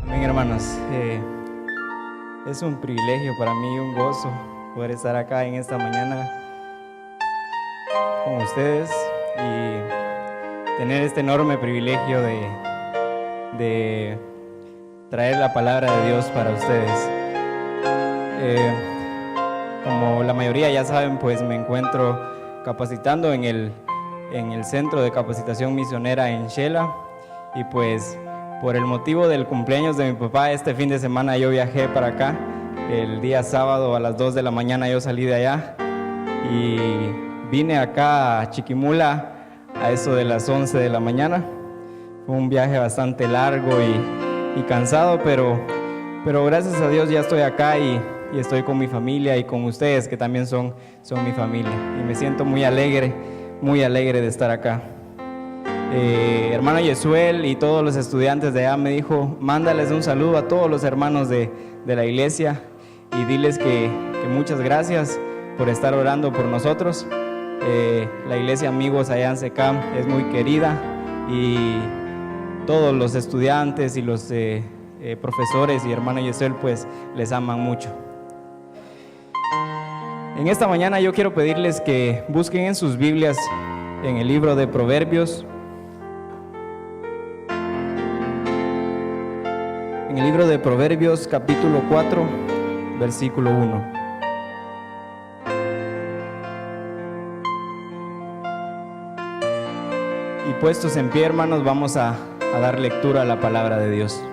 Amén, hermanos. Es un privilegio para mí, un gozo poder estar acá en esta mañana con ustedes y tener este enorme privilegio de traer la palabra de Dios para ustedes. Como la mayoría ya saben, pues me encuentro capacitando en el Centro de Capacitación Misionera en Shela, y pues por el motivo del cumpleaños de mi papá este fin de semana yo viajé para acá. El día sábado a las 2 de la mañana yo salí de allá y vine acá a Chiquimula a eso de las 11 de la mañana. Fue un viaje bastante largo y cansado, pero gracias a Dios ya estoy acá y estoy con mi familia y con ustedes, que también son mi familia, y me siento muy alegre de estar acá. Hermano Yesuel y todos los estudiantes de allá me dijo, mándales un saludo a todos los hermanos de la iglesia y diles que muchas gracias por estar orando por nosotros. La iglesia Amigos allá en Secam es muy querida y todos los estudiantes y los profesores y hermano Yesuel pues les aman mucho. En esta mañana yo quiero pedirles que busquen en sus Biblias en el libro de Proverbios. En el libro de Proverbios capítulo 4, versículo 1. Y puestos en pie, hermanos, vamos a dar lectura a la palabra de Dios.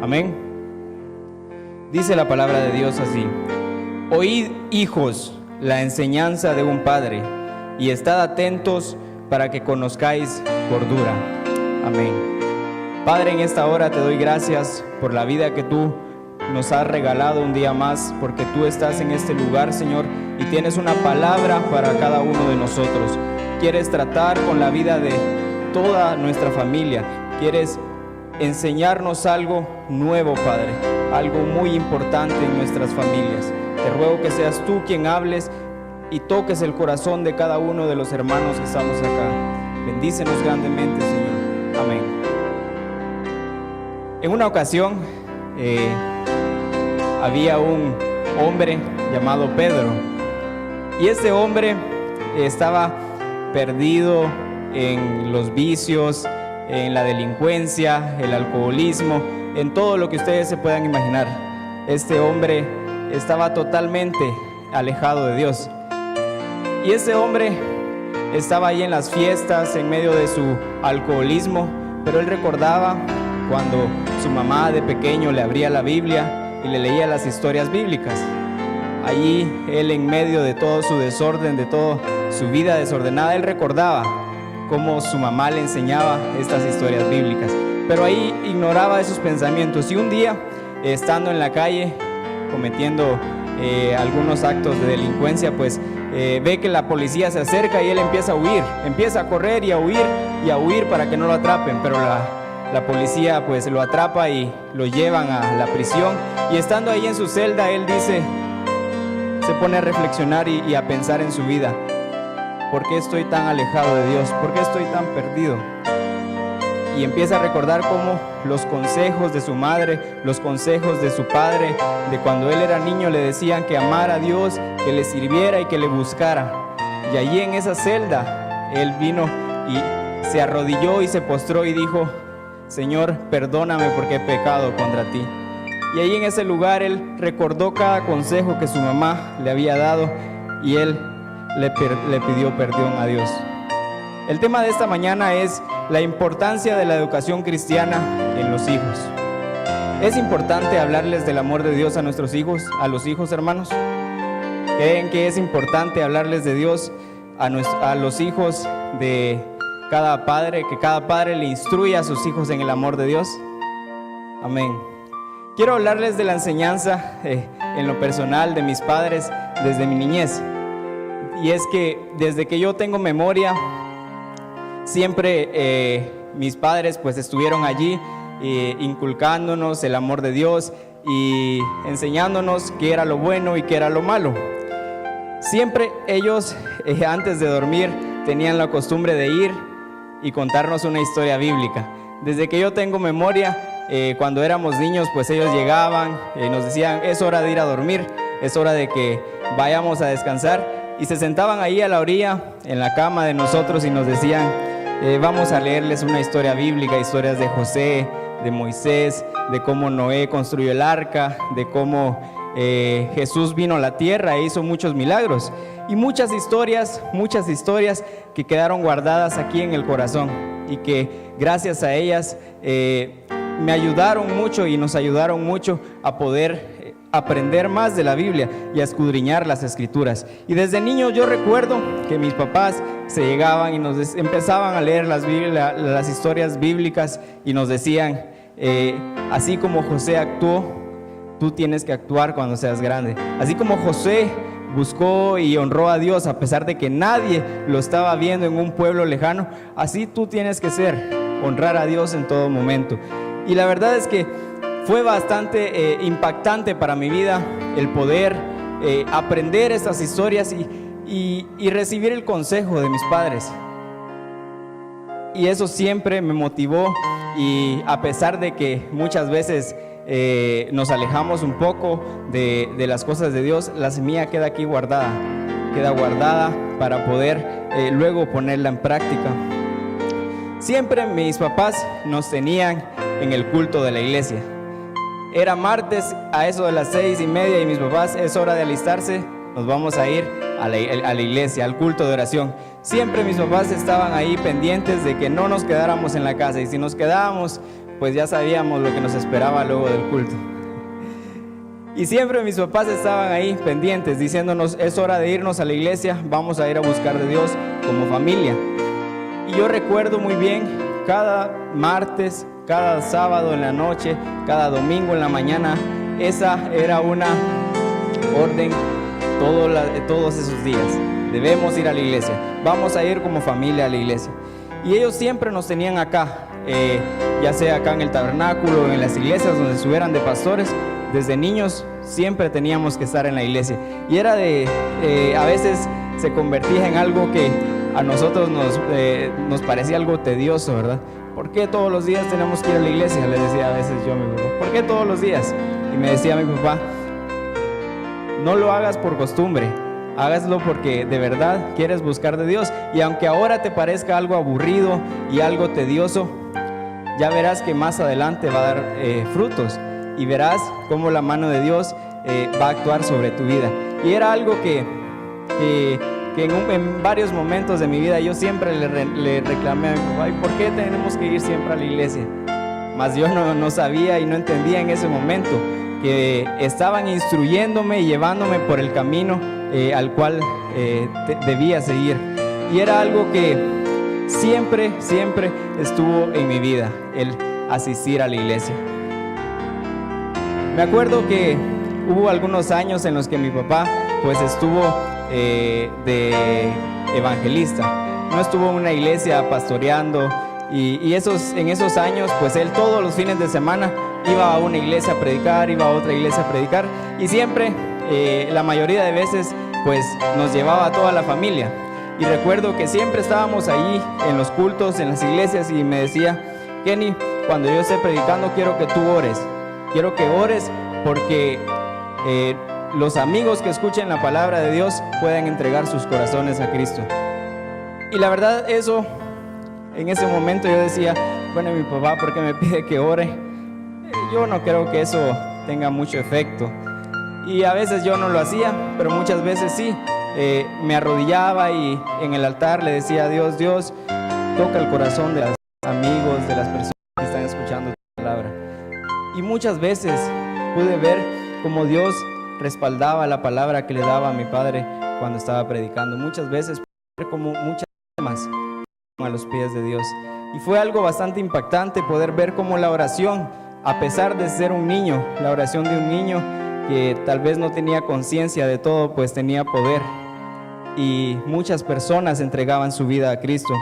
Amén. Dice la palabra de Dios así: Oíd, hijos, la enseñanza de un padre, y estad atentos para que conozcáis cordura. Amén. Padre, en esta hora te doy gracias por la vida que tú nos has regalado un día más, porque tú estás en este lugar, Señor, y tienes una palabra para cada uno de nosotros. Quieres tratar con la vida de toda nuestra familia. Quieres enseñarnos algo nuevo, Padre, algo muy importante en nuestras familias. Te ruego que seas tú quien hables y toques el corazón de cada uno de los hermanos que estamos acá. Bendícenos grandemente, Señor. Amén. En una ocasión había un hombre llamado Pedro, y este hombre estaba perdido en los vicios, en la delincuencia, el alcoholismo, en todo lo que ustedes se puedan imaginar. Este hombre estaba totalmente alejado de Dios. Y ese hombre estaba ahí en las fiestas, en medio de su alcoholismo, pero él recordaba cuando su mamá de pequeño le abría la Biblia y le leía las historias bíblicas. Allí él, en medio de todo su desorden, de toda su vida desordenada, él recordaba cómo su mamá le enseñaba estas historias bíblicas, pero ahí ignoraba esos pensamientos. Y un día, estando en la calle cometiendo algunos actos de delincuencia, pues ve que la policía se acerca y él empieza a huir, empieza a correr y a huir para que no lo atrapen, pero la policía pues lo atrapa y lo llevan a la prisión. Y estando ahí en su celda, él se pone a reflexionar y a pensar en su vida. ¿Por qué estoy tan alejado de Dios? ¿Por qué estoy tan perdido? Y empieza a recordar cómo los consejos de su madre, los consejos de su padre, de cuando él era niño, le decían que amara a Dios, que le sirviera y que le buscara. Y allí en esa celda, él vino y se arrodilló y se postró y dijo: Señor, perdóname porque he pecado contra ti. Y ahí en ese lugar él recordó cada consejo que su mamá le había dado y él le pidió perdón a Dios. El tema de esta mañana es la importancia de la educación cristiana en los hijos. ¿Es importante hablarles del amor de Dios a nuestros hijos, a los hijos, hermanos? ¿Creen que es importante hablarles de Dios a los hijos de cada padre, que cada padre le instruya a sus hijos en el amor de Dios? Amén. Quiero hablarles de la enseñanza en lo personal de mis padres desde mi niñez. Y es que desde que yo tengo memoria, siempre mis padres pues estuvieron allí inculcándonos el amor de Dios y enseñándonos qué era lo bueno y qué era lo malo. Siempre ellos, antes de dormir, tenían la costumbre de ir y contarnos una historia bíblica. Desde que yo tengo memoria, cuando éramos niños, pues ellos llegaban, nos decían, es hora de ir a dormir, es hora de que vayamos a descansar, y se sentaban ahí a la orilla, en la cama de nosotros, y nos decían, vamos a leerles una historia bíblica, historias de José, de Moisés, de cómo Noé construyó el arca, de cómo Jesús vino a la tierra e hizo muchos milagros, y muchas historias que quedaron guardadas aquí en el corazón, y que gracias a ellas me ayudaron mucho y nos ayudaron mucho a poder aprender más de la Biblia y a escudriñar las Escrituras. Y desde niño yo recuerdo que mis papás se llegaban y nos empezaban a leer las historias bíblicas, y nos decían, así como José actuó, tú tienes que actuar cuando seas grande. Así como José buscó y honró a Dios a pesar de que nadie lo estaba viendo en un pueblo lejano, así tú tienes que ser, honrar a Dios en todo momento. Y la verdad es que fue bastante impactante para mi vida el poder aprender estas historias y recibir el consejo de mis padres. Y eso siempre me motivó, y a pesar de que muchas veces nos alejamos un poco de las cosas de Dios, la semilla queda aquí guardada, para poder luego ponerla en práctica. Siempre mis papás nos tenían en el culto de la iglesia. Era martes a eso de las 6:30 y mis papás, es hora de alistarse, nos vamos a ir a la iglesia, al culto de oración. Siempre mis papás estaban ahí pendientes de que no nos quedáramos en la casa, y si nos quedábamos, pues ya sabíamos lo que nos esperaba luego del culto. Y siempre mis papás estaban ahí pendientes, diciéndonos, es hora de irnos a la iglesia, vamos a ir a buscar de Dios como familia. Y yo recuerdo muy bien, cada martes, cada sábado en la noche, cada domingo en la mañana, esa era una orden todos esos días. Debemos ir a la iglesia, vamos a ir como familia a la iglesia. Y ellos siempre nos tenían acá, ya sea acá en el tabernáculo, en las iglesias donde estuvieran de pastores. Desde niños siempre teníamos que estar en la iglesia, y era a veces se convertía en algo que a nosotros nos parecía algo tedioso, ¿verdad? ¿Por qué todos los días tenemos que ir a la iglesia? Le decía a veces yo a mi papá, ¿por qué todos los días? Y me decía mi papá, no lo hagas por costumbre, hágaslo porque de verdad quieres buscar de Dios, y aunque ahora te parezca algo aburrido y algo tedioso, ya verás que más adelante va a dar frutos, y verás cómo la mano de Dios va a actuar sobre tu vida. Y era algo que en varios momentos de mi vida yo siempre le reclamé a mi papá, ¿y por qué tenemos que ir siempre a la iglesia? Mas yo no sabía y no entendía en ese momento que estaban instruyéndome y llevándome por el camino al cual debía seguir. Y era algo que siempre estuvo en mi vida, el asistir a la iglesia. Me acuerdo que hubo algunos años en los que mi papá pues estuvo de evangelista, no estuvo en una iglesia pastoreando, y en esos años pues él todos los fines de semana iba a una iglesia a predicar, iba a otra iglesia a predicar, y siempre, la mayoría de veces pues nos llevaba a toda la familia. Y recuerdo que siempre estábamos ahí en los cultos, en las iglesias, y me decía, Kenny, cuando yo esté predicando quiero que tú ores, quiero que ores porque los amigos que escuchen la palabra de Dios puedan entregar sus corazones a Cristo. Y la verdad, eso, en ese momento yo decía, bueno, mi papá, ¿por qué me pide que ore? Yo no creo que eso tenga mucho efecto. Y a veces yo no lo hacía, pero muchas veces sí. Me arrodillaba y en el altar le decía a Dios, Dios, toca el corazón de los amigos, de las personas que están escuchando tu palabra. Y muchas veces pude ver cómo Dios respaldaba la palabra que le daba a mi padre cuando estaba predicando. Muchas veces pude ver como muchas almas a los pies de Dios. Y fue algo bastante impactante poder ver cómo la oración, a pesar de ser un niño, la oración de un niño que tal vez no tenía conciencia de todo, pues tenía poder. Y muchas personas entregaban su vida a Cristo.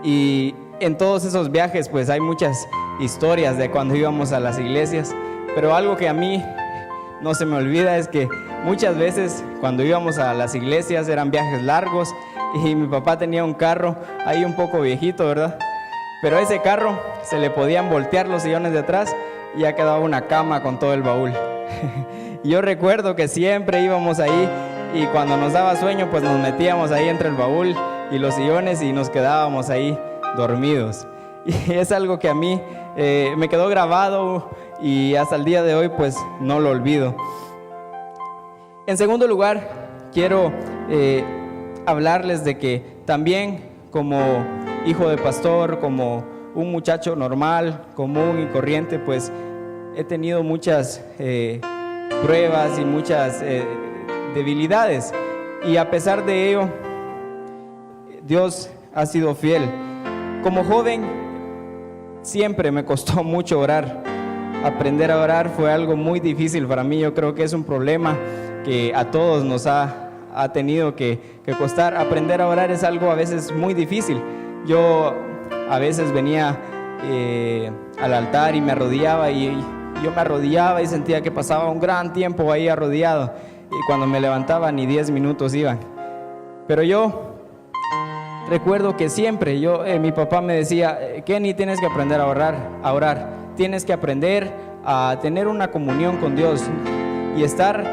Y en todos esos viajes pues hay muchas historias de cuando íbamos a las iglesias, pero algo que a mí no se me olvida es que muchas veces cuando íbamos a las iglesias eran viajes largos y mi papá tenía un carro ahí un poco viejito, ¿verdad? Pero a ese carro se le podían voltear los sillones de atrás y ya quedaba una cama con todo el baúl. Yo recuerdo que siempre íbamos ahí y cuando nos daba sueño pues nos metíamos ahí entre el baúl y los sillones y nos quedábamos ahí dormidos. Y es algo que a mí me quedó grabado y hasta el día de hoy pues no lo olvido. En segundo lugar, quiero hablarles de que también como hijo de pastor, como un muchacho normal, común y corriente, pues he tenido muchas pruebas y muchas debilidades. Y a pesar de ello, Dios ha sido fiel. Como joven, siempre me costó mucho orar. Aprender a orar fue algo muy difícil para mí. Yo creo que es un problema que a todos nos ha tenido que costar. Aprender a orar es algo a veces muy difícil. Yo a veces venía al altar y me arrodillaba y yo me arrodillaba y sentía que pasaba un gran tiempo ahí arrodillado y cuando me levantaba ni 10 minutos iban. Pero yo recuerdo que siempre mi papá me decía, Kenny, tienes que aprender a orar. Tienes que aprender a tener una comunión con Dios y estar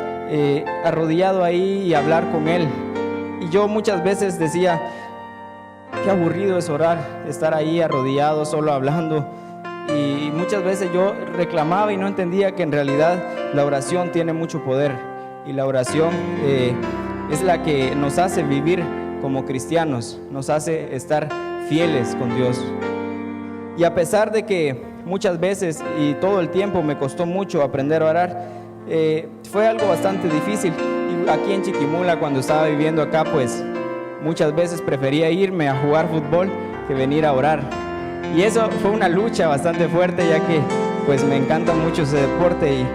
arrodillado ahí y hablar con Él. Y yo muchas veces decía, qué aburrido es orar, estar ahí arrodillado solo hablando. Y muchas veces yo reclamaba y no entendía que en realidad la oración tiene mucho poder. Y la oración es la que nos hace vivir como cristianos, nos hace estar fieles con Dios. Y a pesar de que muchas veces y todo el tiempo me costó mucho aprender a orar, fue algo bastante difícil. Y aquí en Chiquimula, cuando estaba viviendo acá, pues muchas veces prefería irme a jugar fútbol que venir a orar. Y eso fue una lucha bastante fuerte, ya que pues me encanta mucho ese deporte y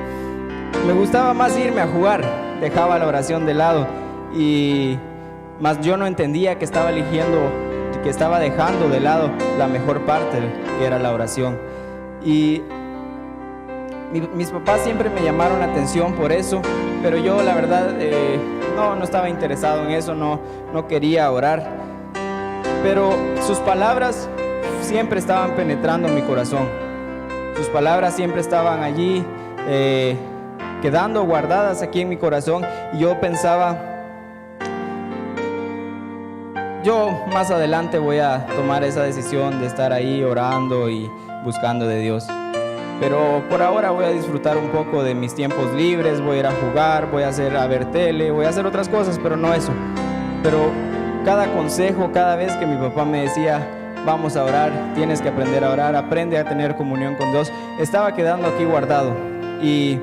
me gustaba más irme a jugar, dejaba la oración de lado y más yo no entendía que estaba dejando de lado la mejor parte, que era la oración. Y mis papás siempre me llamaron la atención por eso, pero yo la verdad no estaba interesado en eso, no quería orar. Pero sus palabras siempre estaban penetrando mi corazón. Sus palabras siempre estaban allí, quedando guardadas aquí en mi corazón. Y yo pensaba, yo más adelante voy a tomar esa decisión de estar ahí orando y buscando de Dios. Pero por ahora voy a disfrutar un poco de mis tiempos libres, voy a ir a jugar, voy a ver tele, voy a hacer otras cosas, pero no eso. Pero cada consejo, cada vez que mi papá me decía, vamos a orar, tienes que aprender a orar, aprende a tener comunión con Dios, estaba quedando aquí guardado. Y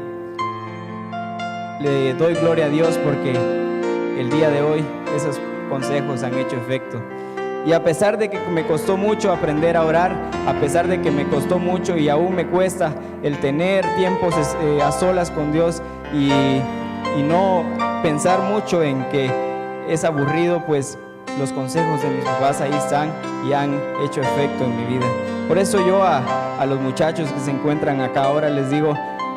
le doy gloria a Dios porque el día de hoy esos consejos han hecho efecto. Y a pesar de que me costó mucho aprender a orar, a pesar de que me costó mucho y aún me cuesta el tener tiempos a solas con Dios y no pensar mucho en que es aburrido, pues los consejos de mis papás ahí están y han hecho efecto en mi vida. Por eso yo a los muchachos que se encuentran acá ahora les digo,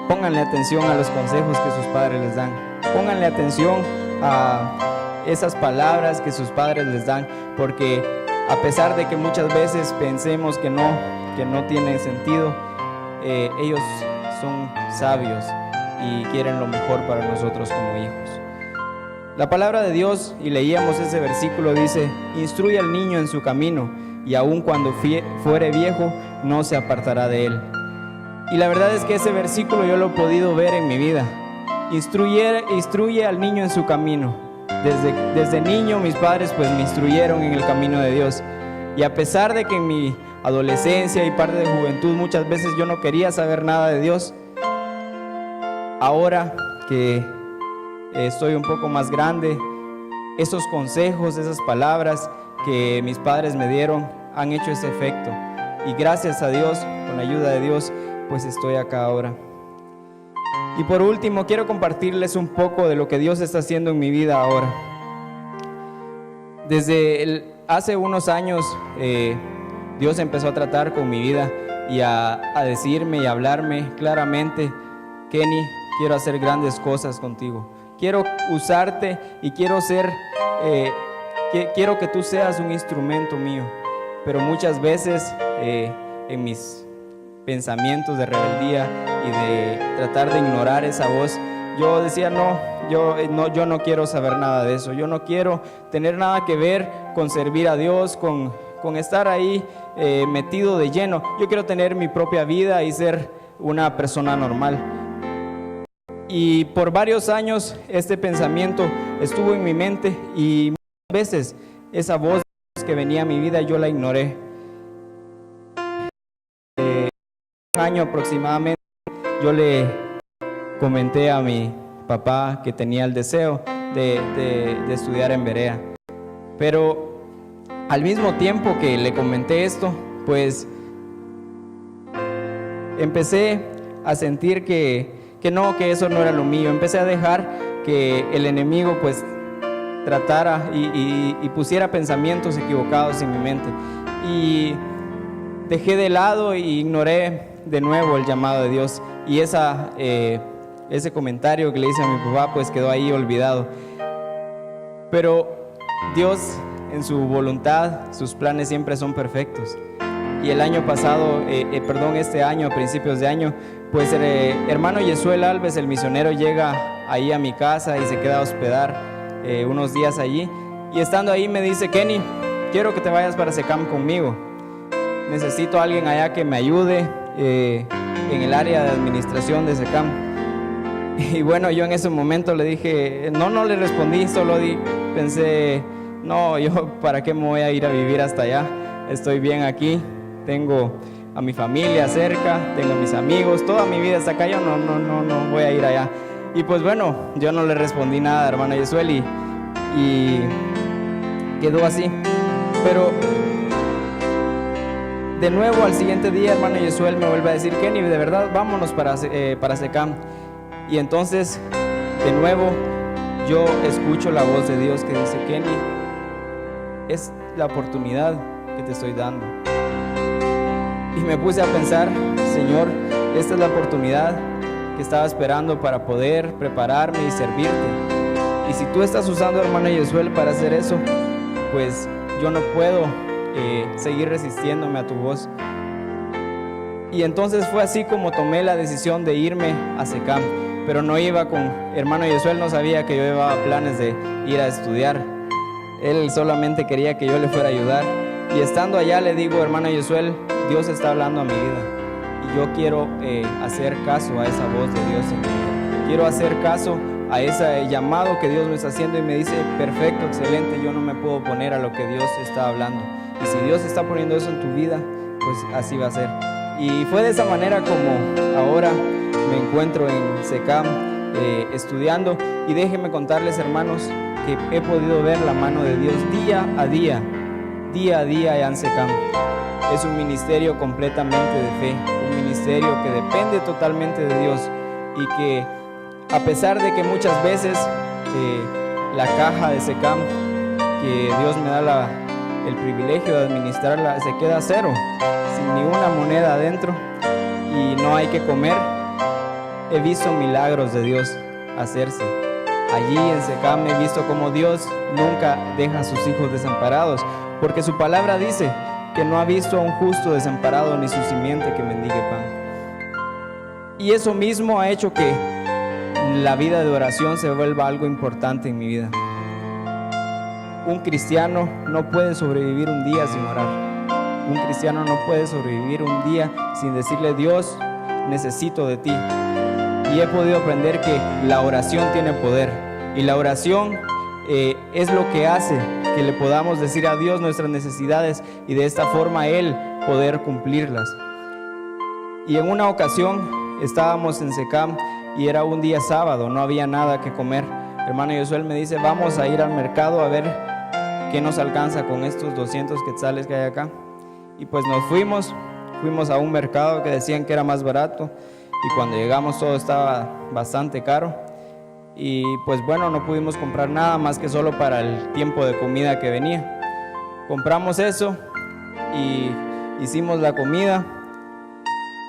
pónganle atención a los consejos que sus padres les dan. Pónganle atención a esas palabras que sus padres les dan, porque a pesar de que muchas veces pensemos que no tienen sentido, ellos son sabios y quieren lo mejor para nosotros como hijos. La palabra de Dios, y leíamos ese versículo, dice, instruye al niño en su camino, y aun cuando fuere viejo, no se apartará de él. Y la verdad es que ese versículo yo lo he podido ver en mi vida. Instruye al niño en su camino. Desde niño mis padres pues me instruyeron en el camino de Dios. Y a pesar de que en mi adolescencia y parte de juventud muchas veces yo no quería saber nada de Dios, ahora que estoy un poco más grande, esos consejos, esas palabras que mis padres me dieron han hecho ese efecto. Y gracias a Dios, con la ayuda de Dios, pues estoy acá ahora. Y por último, quiero compartirles un poco de lo que Dios está haciendo en mi vida ahora. Hace unos años, Dios empezó a tratar con mi vida y a decirme y a hablarme claramente, Kenny, quiero hacer grandes cosas contigo. quiero usarte y quiero quiero que tú seas un instrumento mío. Pero muchas veces en mis pensamientos de rebeldía y de tratar de ignorar esa voz, yo decía, yo no quiero saber nada de eso, yo no quiero tener nada que ver con servir a Dios, con estar ahí metido de lleno. Yo quiero tener mi propia vida y ser una persona normal. Y por varios años este pensamiento estuvo en mi mente y muchas veces esa voz que venía a mi vida yo la ignoré. Un año aproximadamente yo le comenté a mi papá que tenía el deseo de estudiar en Berea, pero al mismo tiempo que le comenté esto, pues empecé a sentir que eso no era lo mío. Empecé a dejar que el enemigo pues tratara y pusiera pensamientos equivocados en mi mente, y dejé de lado e ignoré de nuevo el llamado de Dios, y ese comentario que le hice a mi papá pues quedó ahí olvidado. Pero Dios, en su voluntad, sus planes siempre son perfectos. Y el año pasado, este año, a principios de año, pues hermano Yesuel Alves, el misionero, llega ahí a mi casa y se queda a hospedar unos días allí. Y estando ahí me dice: Kenny, quiero que te vayas para SECAM conmigo. Necesito a alguien allá que me ayude en el área de administración de SECAM. Y bueno, yo en ese momento le dije, no le respondí, solo pensé, no, yo para qué me voy a ir a vivir hasta allá, estoy bien aquí, tengo a mi familia cerca, tengo a mis amigos, toda mi vida está acá, yo no voy a ir allá. Y pues bueno, yo no le respondí nada, hermano Yesuel, y quedó así. Pero de nuevo al siguiente día, hermano Yesuel me vuelve a decir: Kenny, de verdad, vámonos para SECAM. Y entonces, de nuevo, yo escucho la voz de Dios que dice: Kenny, es la oportunidad que te estoy dando. Y me puse a pensar: Señor, esta es la oportunidad que estaba esperando para poder prepararme y servirte. Y si tú estás usando, hermano Yesuel, para hacer eso, pues yo no puedo seguir resistiéndome a tu voz. Y entonces fue así como tomé la decisión de irme a SECAM. Pero no iba con hermano Yesuel, no sabía que yo llevaba planes de ir a estudiar. Él solamente quería que yo le fuera a ayudar. Y estando allá le digo: hermano Yesuel, Dios está hablando a mi vida. Y yo quiero hacer caso a esa voz de Dios en mi vida. Quiero hacer caso a ese llamado que Dios me está haciendo. Y me dice: perfecto, excelente, yo no me puedo oponer a lo que Dios está hablando. Y si Dios está poniendo eso en tu vida, pues así va a ser. Y fue de esa manera como ahora me encuentro en SECAM estudiando. Y déjenme contarles, hermanos, que he podido ver la mano de Dios día a día en SECAM. Es un ministerio completamente de fe, un ministerio que depende totalmente de Dios, y que a pesar de que muchas veces la caja de SECAM, que Dios me da el privilegio de administrarla, se queda cero, sin ni una moneda adentro, y no hay que comer, he visto milagros de Dios hacerse. Allí en SECAM he visto cómo Dios nunca deja a sus hijos desamparados, porque su palabra dice que no ha visto a un justo desamparado, ni su simiente que mendigue pan. Y eso mismo ha hecho que la vida de oración se vuelva algo importante en mi vida. Un cristiano no puede sobrevivir un día sin orar. Un cristiano no puede sobrevivir un día sin decirle: Dios, necesito de ti. Y he podido aprender que la oración tiene poder, y la oración es lo que hace que le podamos decir a Dios nuestras necesidades, y de esta forma Él poder cumplirlas. Y en una ocasión estábamos en SECAM y era un día sábado, no había nada que comer. Hermano Yesuel me dice: vamos a ir al mercado a ver qué nos alcanza con estos 200 quetzales que hay acá. Y pues nos fuimos a un mercado que decían que era más barato, y cuando llegamos todo estaba bastante caro. Y pues bueno, no pudimos comprar nada más que solo para el tiempo de comida que venía. Compramos eso y hicimos la comida,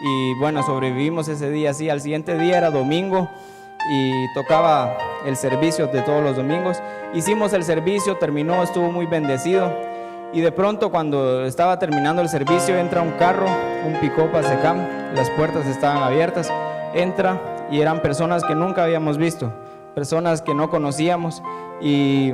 y bueno, sobrevivimos ese día así. Al siguiente día era domingo y tocaba el servicio de todos los domingos. Hicimos el servicio, terminó, estuvo muy bendecido. Y de pronto, cuando estaba terminando el servicio, entra un carro, un pick-up Azekam, las puertas estaban abiertas, entra y eran personas que nunca habíamos visto, personas que no conocíamos. Y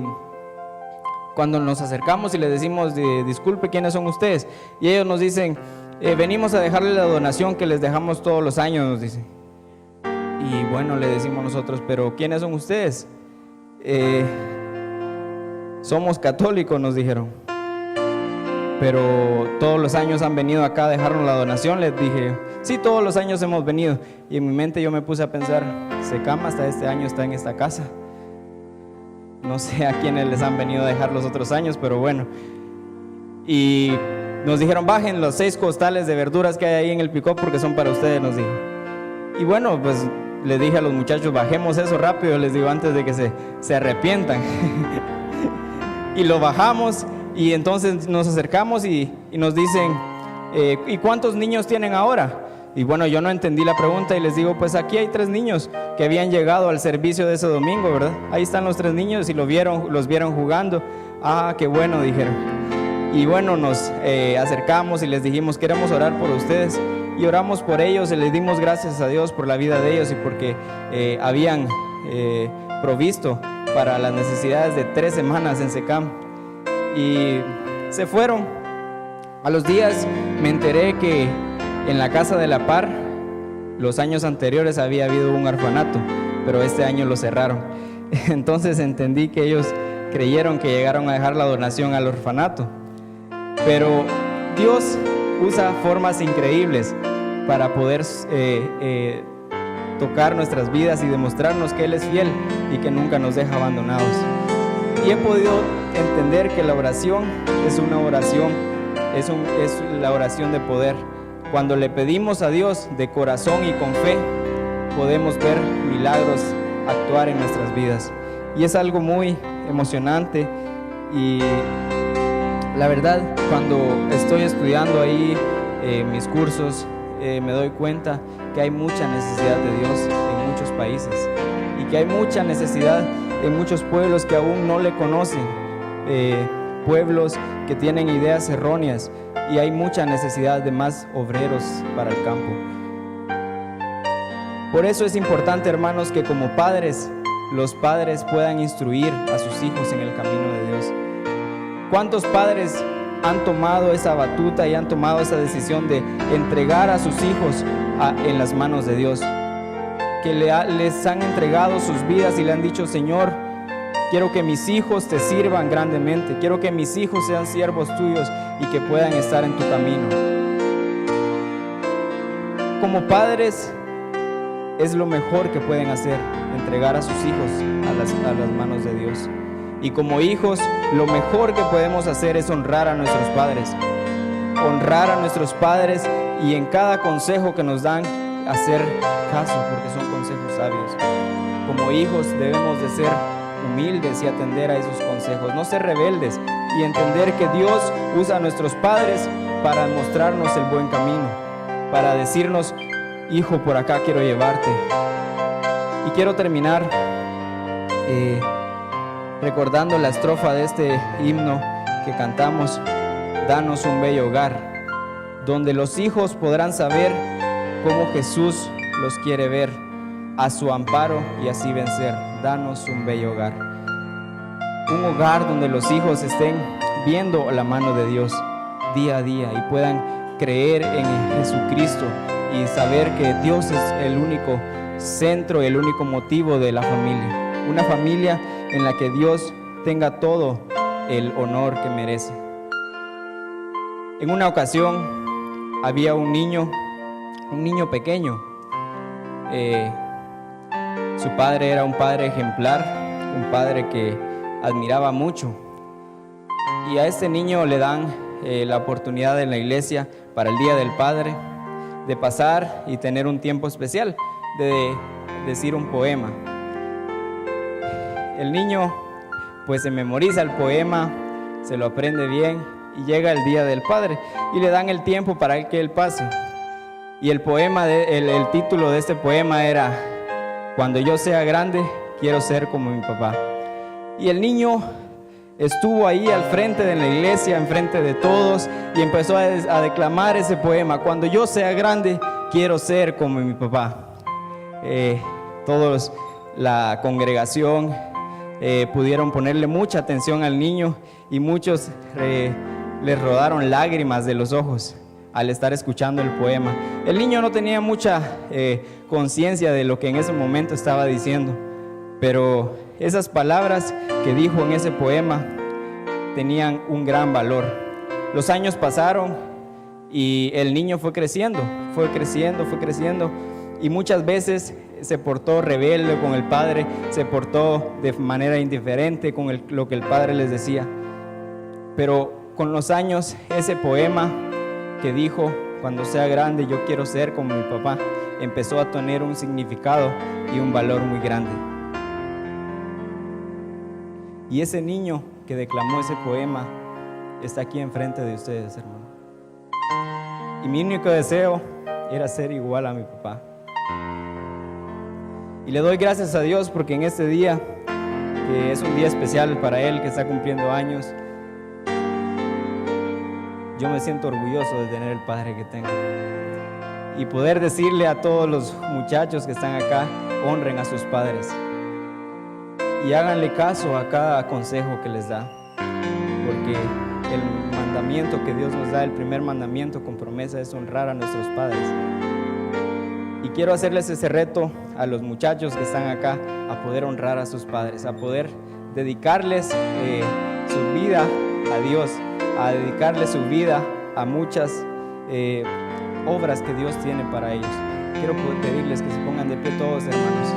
cuando nos acercamos y les decimos, disculpe, ¿quiénes son ustedes? Y ellos nos dicen, venimos a dejarle la donación que les dejamos todos los años, nos dicen. Y bueno, le decimos nosotros, pero ¿quiénes son ustedes? Somos católicos, nos dijeron. Pero todos los años han venido acá a dejarnos la donación. Les dije, sí, todos los años hemos venido. Y en mi mente yo me puse a pensar, Azekam hasta este año está en esta casa. No sé a quiénes les han venido a dejar los otros años, pero bueno. Y nos dijeron, bajen los 6 costales de verduras que hay ahí en el pick-up porque son para ustedes, nos dijo. Y bueno, pues les dije a los muchachos, bajemos eso rápido, les digo, antes de que se arrepientan. Y lo bajamos. Y entonces nos acercamos y nos dicen, ¿y cuántos niños tienen ahora? Y bueno, yo no entendí la pregunta y les digo, pues aquí hay 3 niños que habían llegado al servicio de ese domingo, ¿verdad? Ahí están los 3 niños y los vieron jugando. Ah, qué bueno, dijeron. Y bueno, nos acercamos y les dijimos, queremos orar por ustedes. Y oramos por ellos y les dimos gracias a Dios por la vida de ellos y porque habían provisto para las necesidades de 3 semanas en Azekam. Y se fueron. A los días me enteré que en la Casa de la Par los años anteriores había habido un orfanato, pero este año lo cerraron. Entonces entendí que ellos creyeron que llegaron a dejar la donación al orfanato. Pero Dios usa formas increíbles para poder tocar nuestras vidas y demostrarnos que Él es fiel y que nunca nos deja abandonados. Y he podido entender que la oración es una oración, es la oración de poder. Cuando le pedimos a Dios de corazón y con fe, podemos ver milagros actuar en nuestras vidas. Y es algo muy emocionante. Y la verdad, cuando estoy estudiando ahí mis cursos, me doy cuenta que hay mucha necesidad de Dios en muchos países y que hay mucha necesidad en muchos pueblos que aún no le conocen, pueblos que tienen ideas erróneas, y hay mucha necesidad de más obreros para el campo. Por eso es importante, hermanos, que como padres, los padres puedan instruir a sus hijos en el camino de Dios. ¿Cuántos padres han tomado esa batuta y han tomado esa decisión de entregar a sus hijos en las manos de Dios? Que les han entregado sus vidas y le han dicho, Señor, quiero que mis hijos te sirvan grandemente, quiero que mis hijos sean siervos tuyos y que puedan estar en tu camino. Como padres, es lo mejor que pueden hacer, entregar a sus hijos a las manos de Dios. Y como hijos, lo mejor que podemos hacer es honrar a nuestros padres. Honrar a nuestros padres y en cada consejo que nos dan, hacer caso, porque son consejos sabios. Como hijos debemos de ser humildes y atender a esos consejos, no ser rebeldes, y entender que Dios usa a nuestros padres para mostrarnos el buen camino, para decirnos, hijo, por acá quiero llevarte. Y quiero terminar recordando la estrofa de este himno que cantamos, danos un bello hogar, donde los hijos podrán saber cómo Jesús los quiere ver, a su amparo y así vencer. Danos un bello hogar. Un hogar donde los hijos estén viendo la mano de Dios día a día y puedan creer en Jesucristo y saber que Dios es el único centro y el único motivo de la familia. Una familia en la que Dios tenga todo el honor que merece. En una ocasión había un niño pequeño. Su padre era un padre ejemplar, un padre que admiraba mucho. Y a este niño le dan la oportunidad en la iglesia para el Día del Padre de pasar y tener un tiempo especial, de decir un poema. El niño pues se memoriza el poema, se lo aprende bien y llega el Día del Padre y le dan el tiempo para que él pase. Y el título de este poema era: cuando yo sea grande, quiero ser como mi papá. Y el niño estuvo ahí al frente de la iglesia, enfrente de todos, y empezó a declamar ese poema: cuando yo sea grande, quiero ser como mi papá. Todos, la congregación, pudieron ponerle mucha atención al niño, y muchos les rodaron lágrimas de los ojos al estar escuchando el poema. El niño no tenía mucha conciencia de lo que en ese momento estaba diciendo, pero esas palabras que dijo en ese poema tenían un gran valor. Los años pasaron y el niño fue creciendo, y muchas veces se portó rebelde con el padre, se portó de manera indiferente con lo que el padre les decía. Pero con los años, ese poema que dijo: cuando sea grande yo quiero ser como mi papá, empezó a tener un significado y un valor muy grande. Y ese niño que declamó ese poema está aquí enfrente de ustedes, hermano. Y mi único deseo era ser igual a mi papá. Y le doy gracias a Dios porque en este día, que es un día especial para él, que está cumpliendo años, yo me siento orgulloso de tener el padre que tengo. Y poder decirle a todos los muchachos que están acá: honren a sus padres y háganle caso a cada consejo que les da, porque el mandamiento que Dios nos da, el primer mandamiento con promesa, es honrar a nuestros padres. Y quiero hacerles ese reto a los muchachos que están acá, a poder honrar a sus padres, a poder dedicarles su vida a Dios, a dedicarle su vida a muchas obras que Dios tiene para ellos. Quiero pedirles que se pongan de pie todos, hermanos,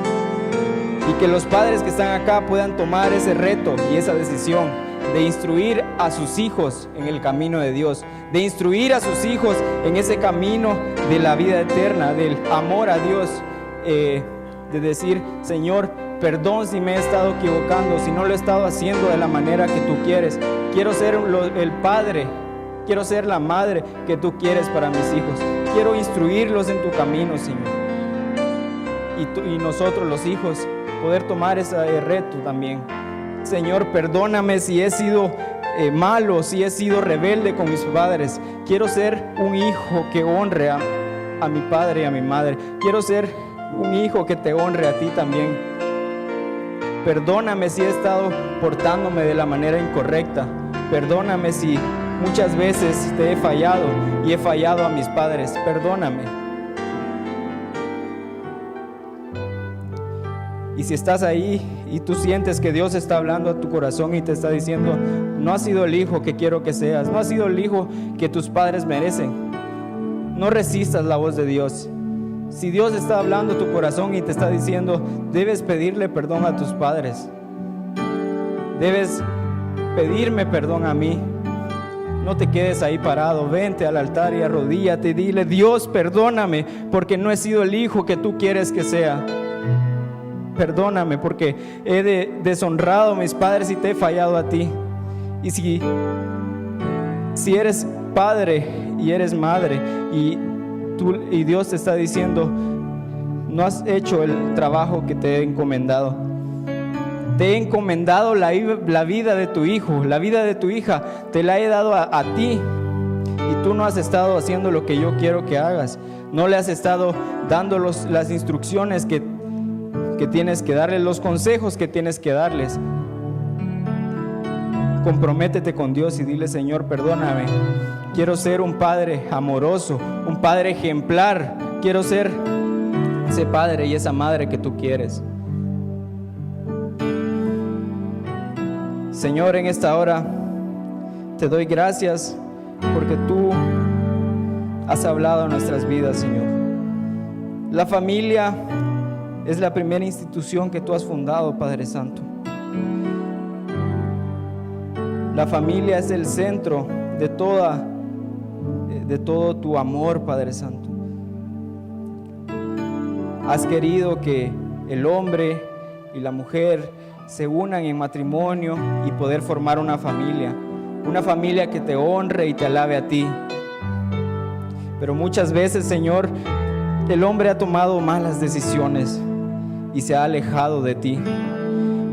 y que los padres que están acá puedan tomar ese reto y esa decisión de instruir a sus hijos en el camino de Dios, de instruir a sus hijos en ese camino de la vida eterna, del amor a Dios, de decir: Señor, perdón si me he estado equivocando, si no lo he estado haciendo de la manera que tú quieres. Quiero ser el padre, quiero ser la madre que tú quieres para mis hijos. Quiero instruirlos en tu camino, Señor. Y nosotros, los hijos, poder tomar ese reto también. Señor, perdóname si he sido malo, si he sido rebelde con mis padres. Quiero ser un hijo que honre a mi padre y a mi madre. Quiero ser un hijo que te honre a ti también. Perdóname si he estado portándome de la manera incorrecta. Perdóname si muchas veces te he fallado y he fallado a mis padres. Perdóname. Y si estás ahí y tú sientes que Dios está hablando a tu corazón y te está diciendo: no has sido el hijo que quiero que seas, no has sido el hijo que tus padres merecen, no resistas la voz de Dios. Si Dios está hablando a tu corazón y te está diciendo: debes pedirle perdón a tus padres, debes pedirme perdón a mí, no te quedes ahí parado, vente al altar y arrodíllate y dile: Dios, perdóname porque no he sido el hijo que tú quieres que sea. Perdóname porque he deshonrado a mis padres y te he fallado a ti. Y si eres padre y eres madre y Dios te está diciendo: no has hecho el trabajo que te he encomendado, te he encomendado la vida de tu hijo, la vida de tu hija, te la he dado a ti, y tú no has estado haciendo lo que yo quiero que hagas, no le has estado dando las instrucciones que tienes que darles, los consejos que tienes que darles. Comprométete con Dios y dile: Señor, perdóname, quiero ser un padre amoroso, un padre ejemplar, quiero ser ese padre y esa madre que tú quieres. Señor, en esta hora te doy gracias porque tú has hablado en nuestras vidas, Señor. La familia es la primera institución que tú has fundado, Padre Santo. La familia es el centro de todo tu amor, Padre Santo. Has querido que el hombre y la mujer se unan en matrimonio y poder formar una familia que te honre y te alabe a ti. Pero muchas veces, Señor, el hombre ha tomado malas decisiones y se ha alejado de ti.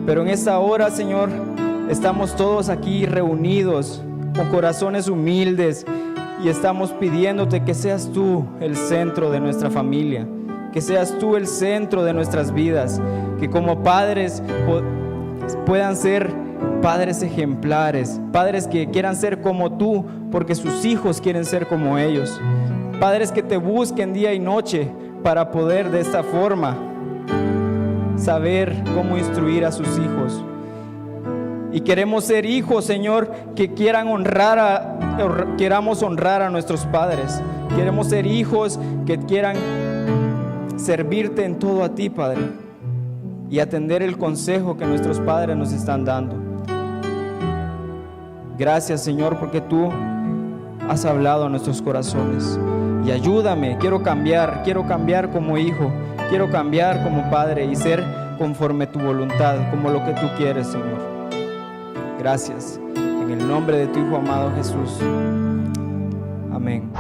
Pero en esta hora, Señor, estamos todos aquí reunidos con corazones humildes y estamos pidiéndote que seas tú el centro de nuestra familia, que seas tú el centro de nuestras vidas, que como padres puedan ser padres ejemplares, padres que quieran ser como tú, porque sus hijos quieren ser como ellos, padres que te busquen día y noche para poder de esta forma saber cómo instruir a sus hijos. Y queremos ser hijos, Señor, que queramos honrar a nuestros padres. Queremos ser hijos que quieran servirte en todo a ti, Padre, y atender el consejo que nuestros padres nos están dando. Gracias, Señor, porque tú has hablado a nuestros corazones. Y ayúdame, quiero cambiar como hijo, quiero cambiar como padre y ser conforme tu voluntad, como lo que tú quieres, Señor. Gracias, en el nombre de tu Hijo amado Jesús. Amén.